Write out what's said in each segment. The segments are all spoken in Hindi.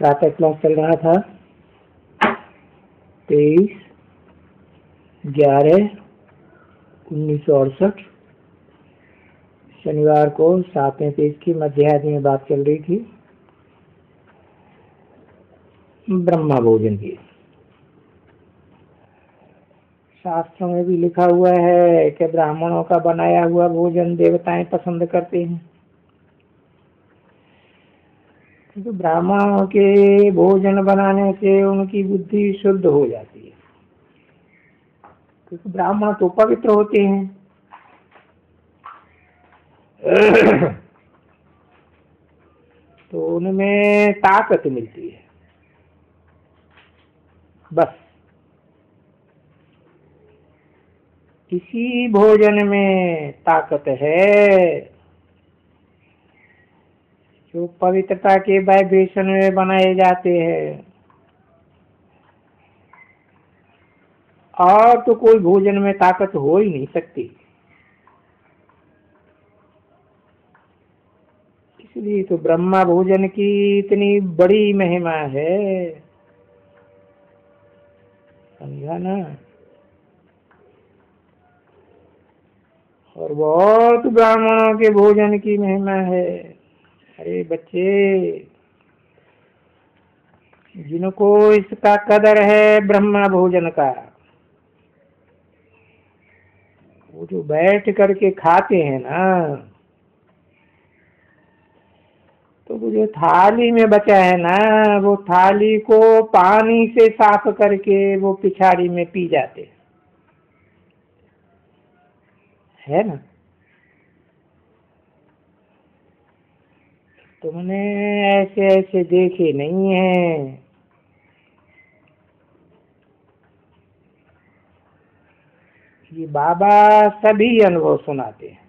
प्रातः क्लास चल रहा था 23/11/1968। शनिवार को 7वें पेज की मध्याह्न में बात चल रही थी ब्रह्मा भोजन की। शास्त्रों में भी लिखा हुआ है कि ब्राह्मणों का बनाया हुआ भोजन देवताएं पसंद करते हैं, क्योंकि ब्राह्मणों के भोजन बनाने से उनकी बुद्धि शुद्ध हो जाती है, क्योंकि ब्राह्मण तो पवित्र होते हैं। तो उनमें ताकत मिलती है। बस इसी भोजन में ताकत है जो पवित्रता के वाइब्रेशन में बनाए जाते हैं, और तो कोई भोजन में ताकत हो ही नहीं सकती। इसलिए तो ब्रह्मा भोजन की इतनी बड़ी महिमा है, समझा ना। और बहुत ब्राह्मणों के भोजन की महिमा है। अरे बच्चे, जिनको इसका कदर है ब्रह्मा भोजन का, वो जो बैठ करके खाते हैं ना, तो वो जो थाली में बचा है ना, वो थाली को पानी से साफ करके वो पिछाड़ी में पी जाते है ना। तुमने ऐसे ऐसे देखे नहीं है। ये बाबा सभी अनुभव सुनाते हैं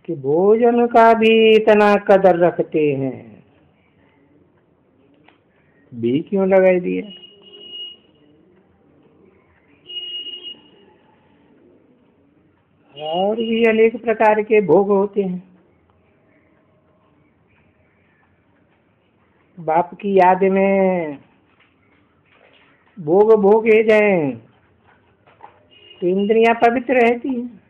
कि भोजन का भी इतना कदर रखते हैं। भी क्यों लगाई दिया? और भी अनेक प्रकार के भोग होते हैं। बाप की याद में भोग भोगे जाए तो इंद्रियां पवित्र रहती हैं।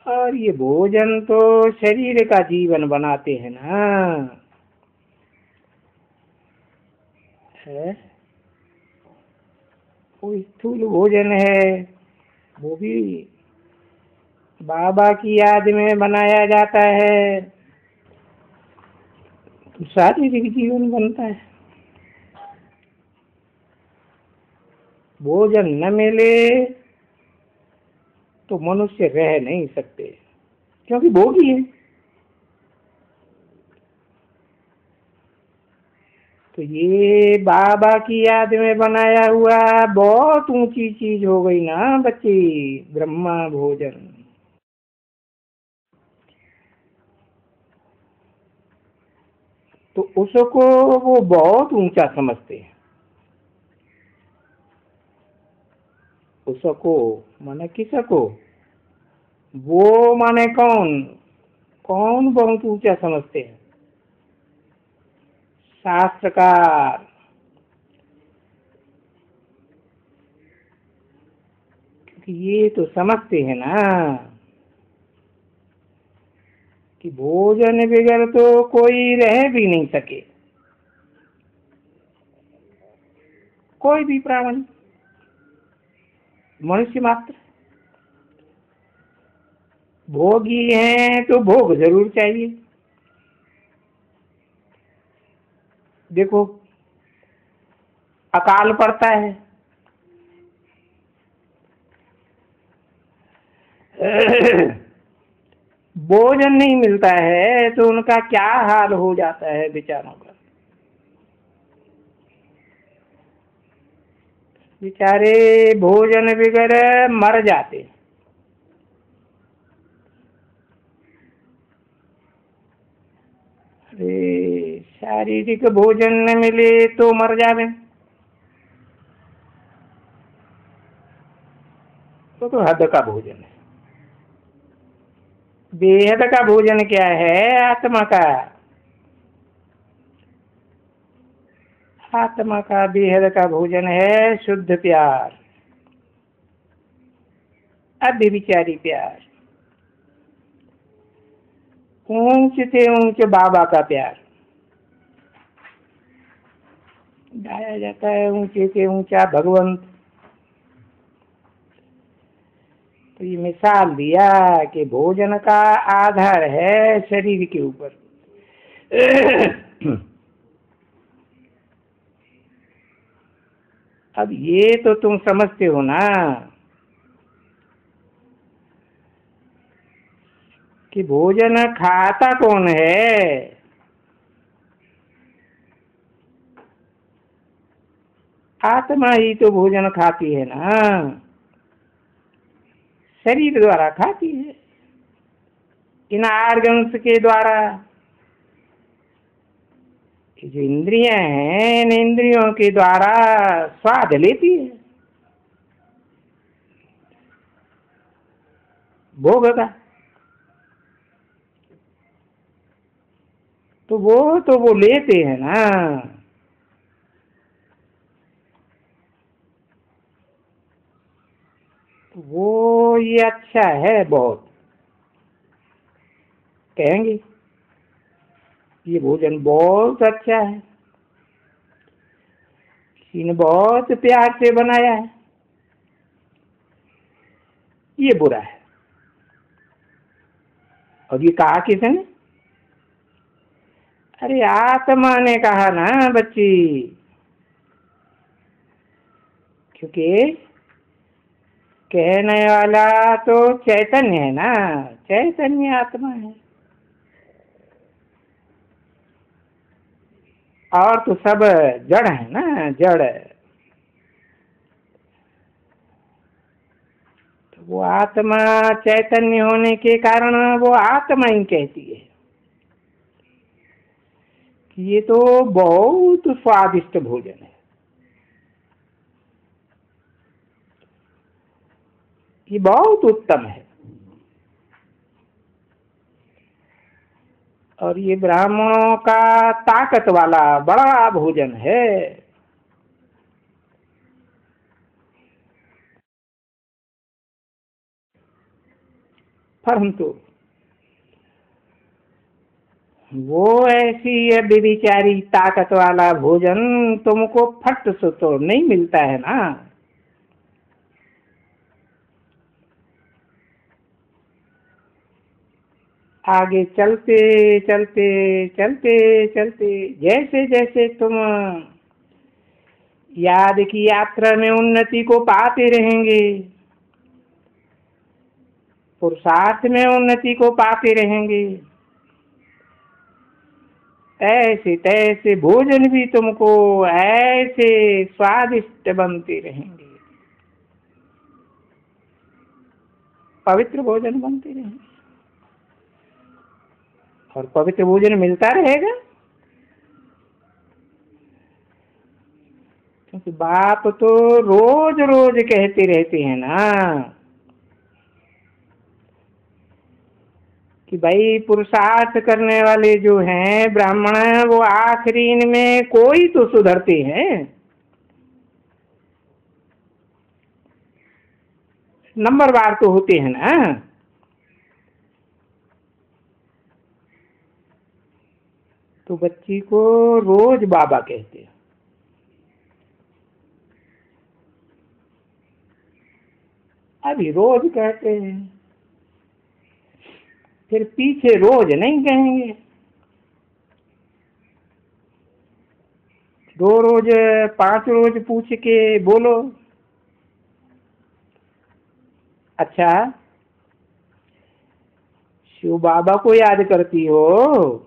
और ये भोजन तो शरीर का जीवन बनाते हैं ना, है। वो स्थूल भोजन है, वो भी बाबा की याद में बनाया जाता है, तो शारीरिक जीवन बनता है। भोजन न मिले तो मनुष्य रह नहीं सकते, क्योंकि भोगी है। तो ये बाबा की याद में बनाया हुआ बहुत ऊंची चीज हो गई ना बच्चे, ब्रह्मा भोजन। तो उसको वो बहुत ऊंचा समझते हैं। उसको माने किसको? वो माने कौन? कौन बहुत ऊंचा समझते हैं? शास्त्रकार। क्योंकि ये तो समझते हैं ना कि भोजन बगैर तो कोई रह भी नहीं सके, कोई भी प्राणी, मनुष्य मात्र। भोगी हैं तो भोग जरूर चाहिए। देखो, अकाल पड़ता है, भोजन नहीं मिलता है तो उनका क्या हाल हो जाता है बेचारों का। बेचारे भोजन बगैर मर जाते। अरे शारीरिक भोजन न मिले तो मर जावे, तो हद का भोजन है। बेहद का भोजन क्या है? आत्मा का। आत्मा का बेहद का भोजन है शुद्ध प्यार, अव्यभिचारी प्यार, ऊंच से ऊंच बाबा का प्यार। गाया जाता है ऊंचे से ऊंचा भगवंत। तो ये मिसाल दिया कि भोजन का आधार है शरीर के ऊपर। अब ये तो तुम समझते हो ना कि भोजन खाता कौन है? आत्मा ही तो भोजन खाती है ना, शरीर द्वारा खाती है, इन आर्गन्स के द्वारा। जो इंद्रियां हैं इन इंद्रियों के द्वारा स्वाद लेती है भोग का। तो वो लेते हैं ना। वो ये अच्छा है बहुत, कहेंगे ये भोजन बहुत अच्छा है, किसी ने बहुत प्यार से बनाया है। ये बुरा है। और ये कहा किसने? अरे आत्मा ने कहा ना बच्ची, क्योंकि कहने वाला तो चैतन्य है ना, चैतन्य आत्मा है, और तो सब जड़ है ना, जड़। तो वो आत्मा चैतन्य होने के कारण वो आत्मा ही कहती है कि ये तो बहुत स्वादिष्ट भोजन है, ये बहुत उत्तम है, और ये ब्राह्मणों का ताकत वाला बड़ा भोजन है। परंतु वो ऐसी बेचारी ताकत वाला भोजन तुमको फट से तो नहीं मिलता है ना। आगे चलते चलते चलते चलते जैसे जैसे तुम याद की यात्रा में उन्नति को पाते रहेंगे, पुरुषार्थ में उन्नति को पाते रहेंगे, ऐसे तैसे भोजन भी तुमको ऐसे स्वादिष्ट बनते रहेंगे, पवित्र भोजन बनते रहेंगे, और पवित्र भोजन मिलता रहेगा। क्योंकि बाप तो रोज रोज कहते रहते हैं ना कि भाई पुरुषार्थ करने वाले जो हैं ब्राह्मण, वो आखिरी में कोई तो सुधरते हैं, नंबरवार तो होते हैं ना। तो बच्ची को रोज बाबा कहते हैं, अभी रोज कहते हैं, फिर पीछे रोज नहीं कहेंगे। 2 रोज 5 रोज पूछ के बोलो। अच्छा, शिव बाबा को याद करती हो,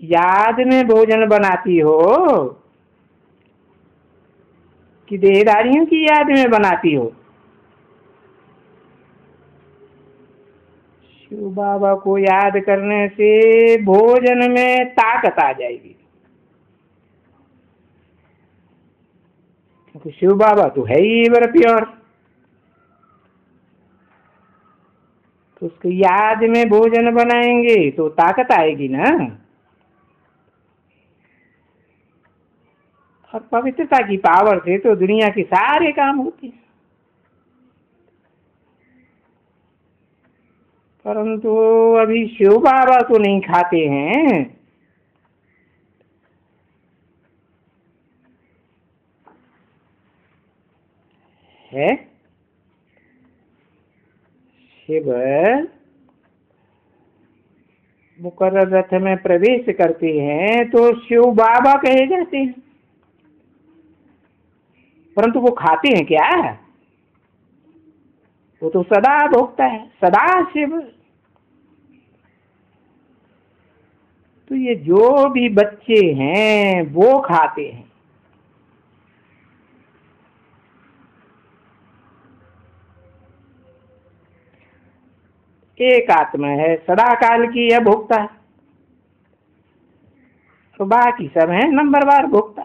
याद में भोजन बनाती हो, कि देहधारियों की याद में बनाती हो? शिव बाबा को याद करने से भोजन में ताकत आ जाएगी, क्योंकि शिव बाबा तो है ही एवर प्योर। तो उसकी याद में भोजन बनाएंगे तो ताकत आएगी ना। और पवित्रता की पावर से तो दुनिया के सारे काम होते हैं। परंतु अभी शिव बाबा तो नहीं खाते हैं। है शिव मुकर्रर रथ में प्रवेश करते हैं तो शिव बाबा कहे जाते हैं, परंतु वो खाते हैं क्या? वो तो सदा भोगता है, सदा शिव। तो ये जो भी बच्चे हैं वो खाते हैं। एक आत्मा है सदा काल की, यह भोगता है, तो बाकी सब है नंबरवार भोगता।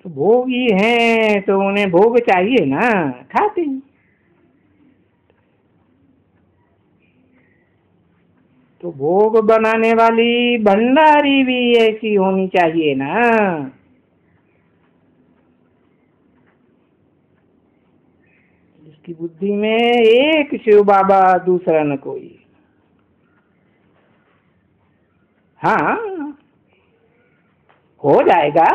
तो भोगी हैं तो उन्हें भोग चाहिए ना, खाते हैं। तो भोग बनाने वाली भंडारी भी ऐसी होनी चाहिए ना। जिसकी बुद्धि में एक शिव बाबा, दूसरा न कोई। हाँ, हो जाएगा,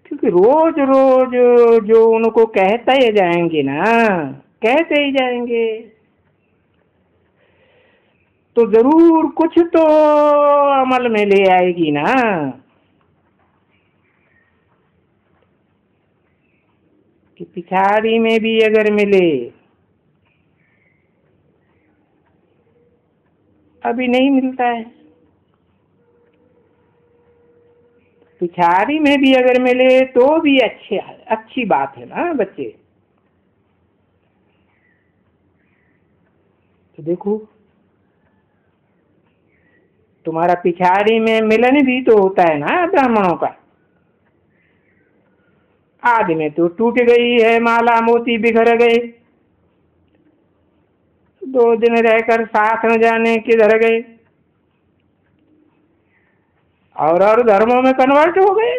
क्योंकि रोज रोज जो उनको कहते ही जाएंगे ना, कहते ही जाएंगे, तो जरूर कुछ तो अमल में ले आएगी ना। कि पिछाड़ी में भी अगर मिले, अभी नहीं मिलता है, पिछाड़ी में भी अगर मिले तो भी अच्छी बात है ना बच्चे। तो देखो, तुम्हारा पिछाड़ी में मिलन भी तो होता है ना ब्राह्मणों का। आज में तो टूट गई है माला, मोती बिखर गए, 2 दिन रहकर साथ न जाने किधर गए, और धर्मों में कन्वर्ट हो गए।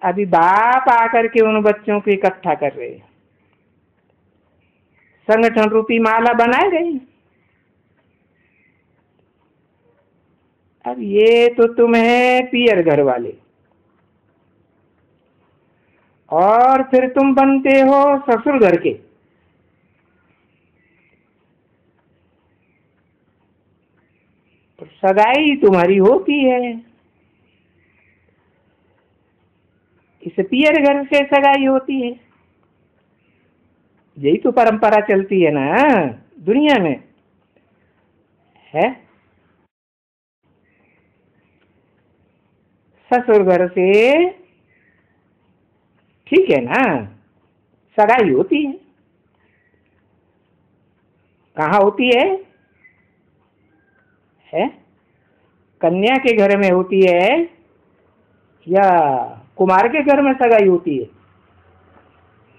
अभी बाप आकर के उन बच्चों को इकट्ठा कर रहे हैं, संगठन रूपी माला बनाए गई। अब ये तो तुम है पियर घर वाले, और फिर तुम बनते हो ससुर घर के। तो सगाई तुम्हारी होती है, इस पियर घर से सगाई होती है। यही तो परंपरा चलती है ना दुनिया में, है। ससुर घर से ठीक है ना, सगाई होती है। कहाँ होती है? कन्या के घर में होती है या कुमार के घर में सगाई होती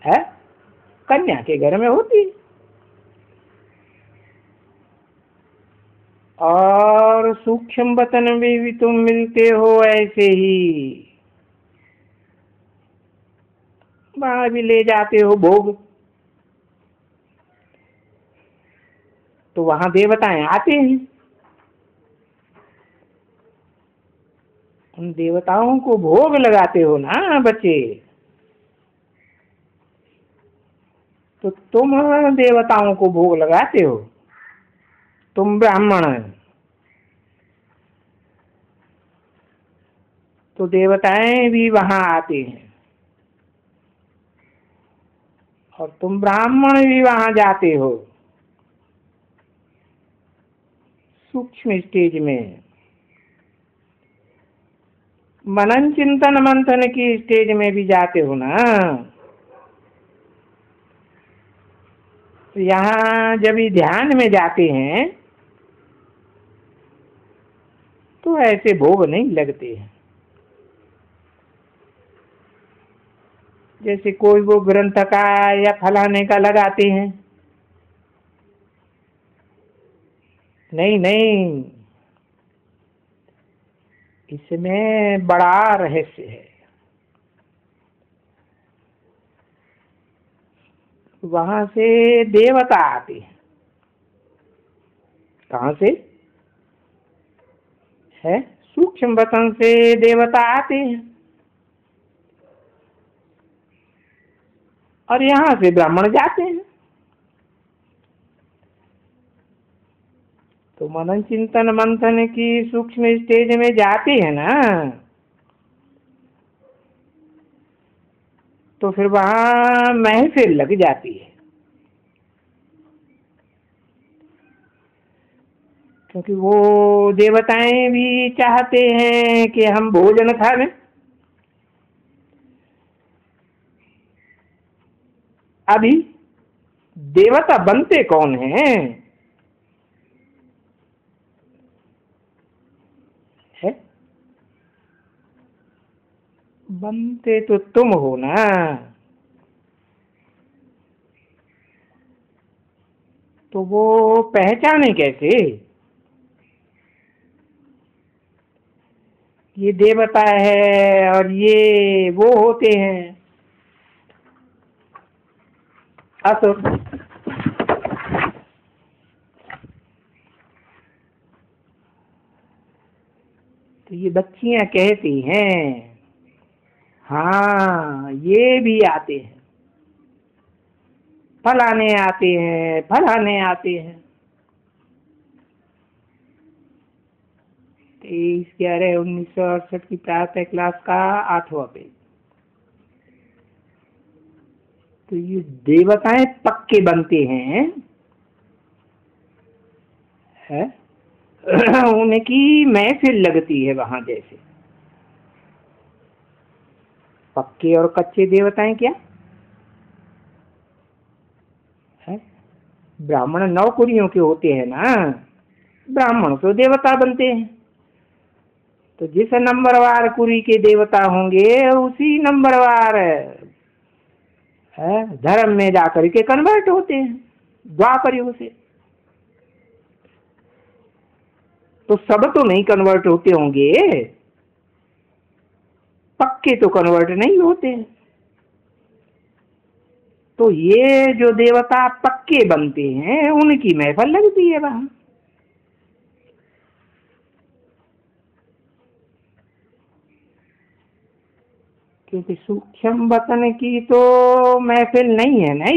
है? कन्या के घर में होती है। और सूक्ष्म वतन में भी तुम मिलते हो ऐसे ही, वहां भी ले जाते हो भोग। तो वहां देवताएं आते हैं, उन देवताओं को भोग लगाते हो ना बच्चे। तो तुम देवताओं को भोग लगाते हो, तुम ब्राह्मण है, तो देवताएं भी वहां आते हैं, और तुम ब्राह्मण भी वहां जाते हो सूक्ष्म स्टेज में। मनन चिंतन मंथन की स्टेज में भी जाते हो ना। तो यहाँ जब भी ध्यान में जाते हैं तो ऐसे भोग नहीं लगते हैं। जैसे कोई वो ग्रंथ का या फलाने का लगाते हैं। नहीं नहीं, इसमें बड़ा रहस्य है। वहां से देवता आते हैं। कहां से है? सूक्ष्म वतन से देवता आते हैं और यहां से ब्राह्मण जाते हैं। तो मनन चिंतन मंथन की सूक्ष्म स्टेज में जाते हैं ना, तो फिर वहां महफिल लग जाती है। क्योंकि वो देवताएं भी चाहते हैं कि हम भोजन खा लें। अभी देवता बनते कौन हैं? है? बनते तो तुम हो ना। तो वो पहचाने कैसे ये देवता है और ये वो होते हैं असुर? तो ये बच्चियां कहती हैं हाँ ये भी आते हैं, फलाने आते हैं, फलाने आते हैं। 23/11/1968 की प्रातः क्लास का 8वां पेज। तो ये देवताएं पक्के बनते हैं, है? उनकी महफिल लगती है वहां। जैसे पक्के और कच्चे देवताएं क्या है? ब्राह्मण नौकरियों के होते हैं ना, ब्राह्मण तो देवता बनते हैं। तो जिस नंबरवार कुरी के देवता होंगे उसी नंबरवार है धर्म में जाकर के कन्वर्ट होते हैं द्वापर युग से। तो सब तो नहीं कन्वर्ट होते होंगे, पक्के तो कन्वर्ट नहीं होते। तो ये जो देवता पक्के बनते हैं उनकी महफिल लगती है वहां। क्योंकि सूक्ष्म वतन की तो महफिल नहीं है ना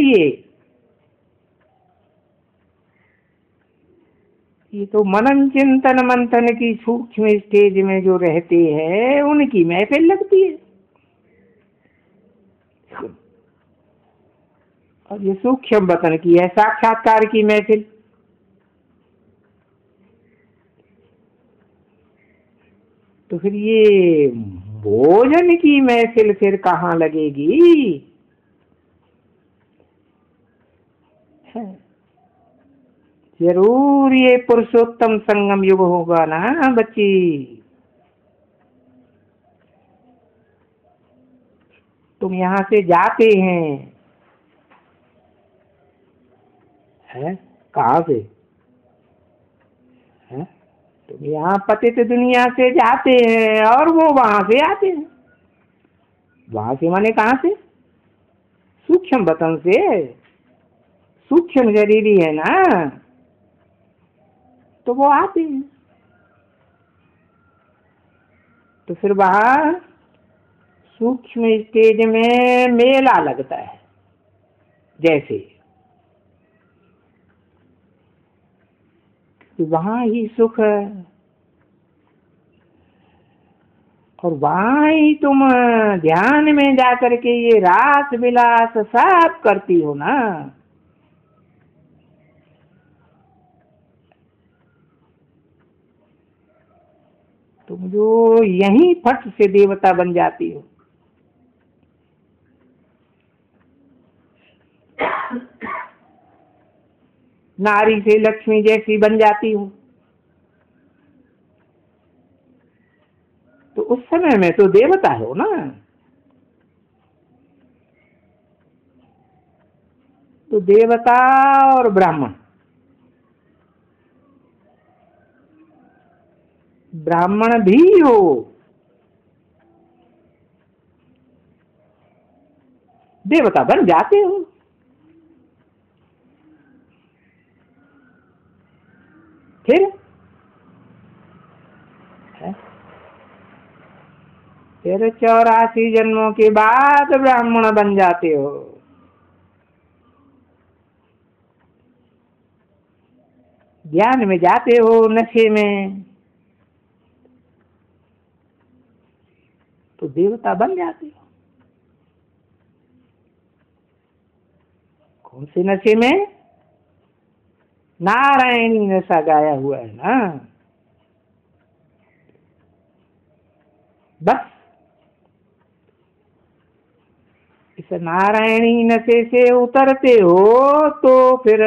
ये तो मनन चिंतन मंथन की सूक्ष्म स्टेज में जो रहते हैं उनकी महफिल लगती है। और ये सूक्ष्म वतन की है साक्षात्कार की महफिल। तो फिर ये भोजन की महफिल फिर कहाँ लगेगी? है जरूर ये पुरुषोत्तम संगम युग होगा ना बच्ची। तुम यहाँ से जाते हैं, है? कहाँ से है? तुम यहाँ पतित दुनिया से जाते हैं और वो वहां से आते हैं। वहां से माने कहाँ से? सूक्ष्म वतन से। सूक्ष्म शरीरी है ना, तो वो आते हैं। तो फिर वहां सूक्ष्म स्टेज में मेला लगता है। जैसे तो वहां ही सुख है और वहां ही तुम ध्यान में जाकर के ये रास विलास सब करती हो ना। तुम जो यहीं फट से देवता बन जाती हो। नारी से लक्ष्मी जैसी बन जाती हो। तो उस समय में तो देवता हो ना। तो देवता और ब्राह्मण, ब्राह्मण भी हो, देवता बन जाते हो। फिर है? फिर 84 जन्मों के बाद ब्राह्मण बन जाते हो। ज्ञान में जाते हो, नशे में, तो देवता बन जाते हो। कौन से नशे में? नारायणी नशा गाया हुआ है ना। बस इस नारायणी नशे से उतरते हो तो फिर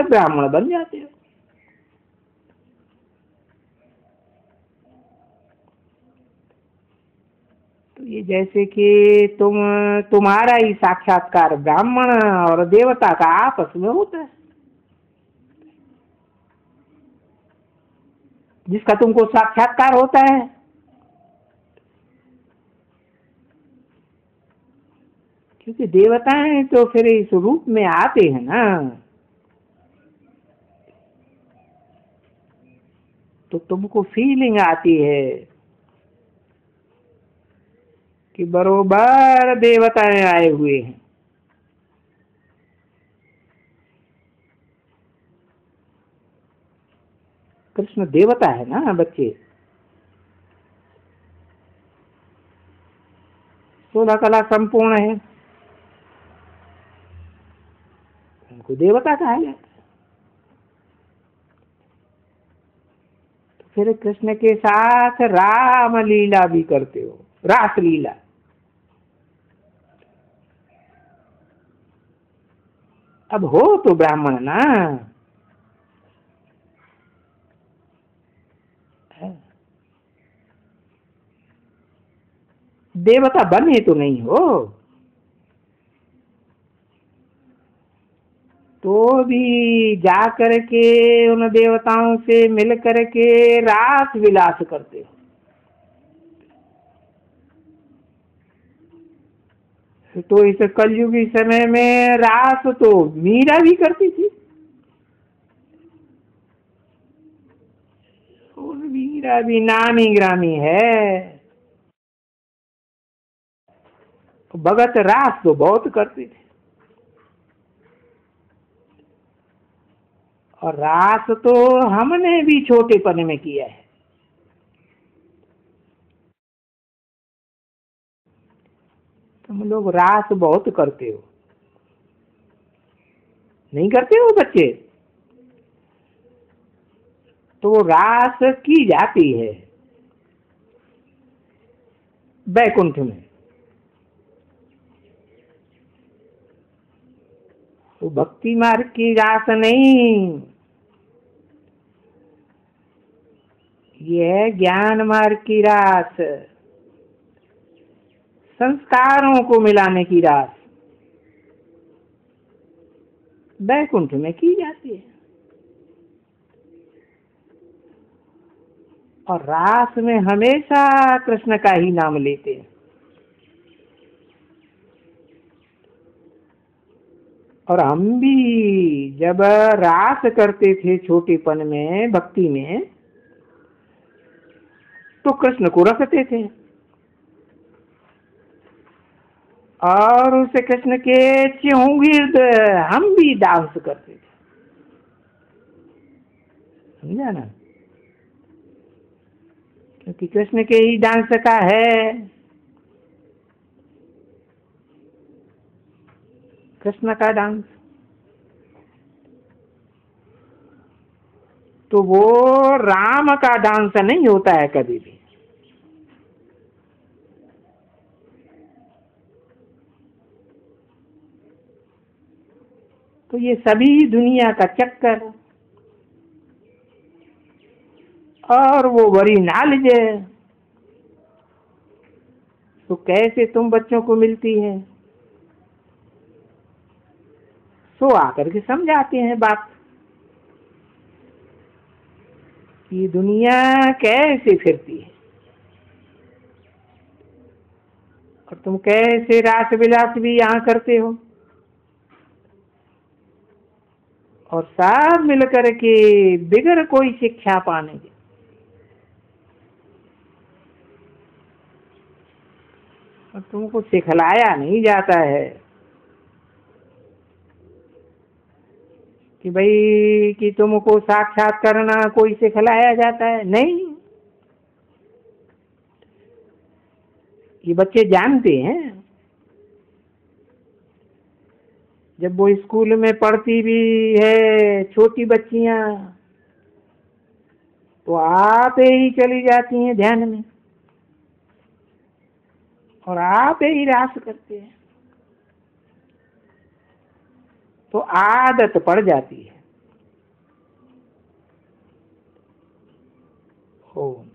ब्राह्मण बन जाते हो। तो ये जैसे कि तुम्हारा ही साक्षात्कार ब्राह्मण और देवता का आपस में होता है, जिसका तुमको साक्षात्कार होता है। क्योंकि देवता हैं तो फिर इस रूप में आते हैं ना, तो तुमको फीलिंग आती है कि बरोबर देवताएं आए हुए हैं। कृष्ण देवता है ना बच्चे। 16 कला संपूर्ण है, उनको देवता कहा जाता है। तो फिर कृष्ण के साथ राम लीला भी करते हो, रास लीला। अब हो तो ब्राह्मण ना। देवता बने तो नहीं हो, तो भी जा करके उन देवताओं से मिल करके रास विलास करते हो। तो इस कलयुगी समय में रास तो मीरा भी करती थी, और मीरा भी नामी ग्रामी है। भगत रास तो बहुत करते थे, और रास तो हमने भी छोटेपन में किया है। तुम लोग रास बहुत करते हो, नहीं करते हो बच्चे? तो वो रास की जाती है बैकुंठ में। वो भक्ति मार्ग की रास नहीं, ये है ज्ञान मार्ग की रास, संस्कारों को मिलाने की रास बैकुंठ में की जाती है। और रास में हमेशा कृष्ण का ही नाम लेते हैं। और हम भी जब रास करते थे छोटेपन में भक्ति में, तो कृष्ण को रखते थे और उस कृष्ण के चहुगिर्द हम भी डांस करते थे। समझा ना? क्योंकि कृष्ण के ही डांस का है, कृष्ण का डांस। तो वो राम का डांस नहीं होता है कभी भी। तो ये सभी दुनिया का चक्कर, और वो बड़ी नॉलेज है, तो कैसे तुम बच्चों को मिलती है? सो आकर के समझाते हैं बात कि दुनिया कैसे फिरती है और तुम कैसे रास विलास भी यहाँ करते हो, और सब मिलकर के बिगर कोई शिक्षा पाने के और तुमको सिखलाया नहीं जाता है कि भाई कि तुमको साक्षात करना कोई सिखलाया जाता है, नहीं। ये बच्चे जानते हैं, जब वो स्कूल में पढ़ती भी है छोटी बच्चियां, तो आप ही चली जाती हैं ध्यान में और आप ही रास करते हैं, तो आदत पड़ जाती है। ओम।